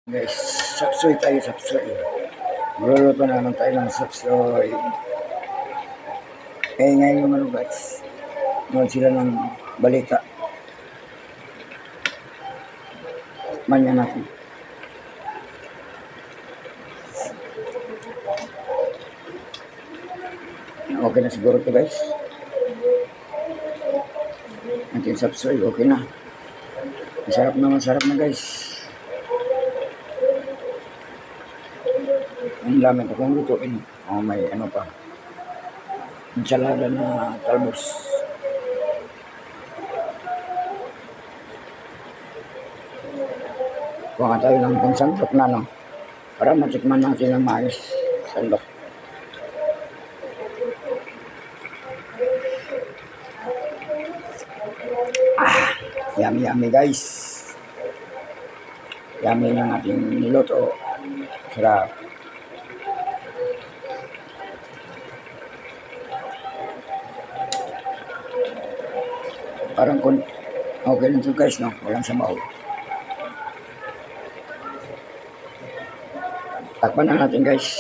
Guys, sapsoy tayo, sapsoy. Magluluto na naman tayo ng sapsoy. Eh, ngayon yung ano guys, nood sila ng balita. Manya natin. Okay na siguro ito guys. Ating sapsoy, okay na. Masarap na guys. Ang dami ko kung lutuin. Oh, may ano pa. Ensalada na talbos. Kuha tayo ng pansandok na no. Para matikman natin ang maayos. Sandok. Yummy guys. Yummy ng ating niluto. Sarap. Parang okay lang ito guys, no? Walang sabaw. Takpan na natin guys.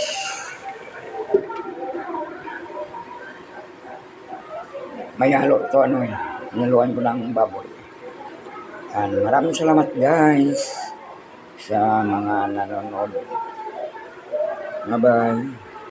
May halo ito, ano eh. Niluan ko ng baboy. Maraming salamat guys sa mga nanonood. Bye-bye.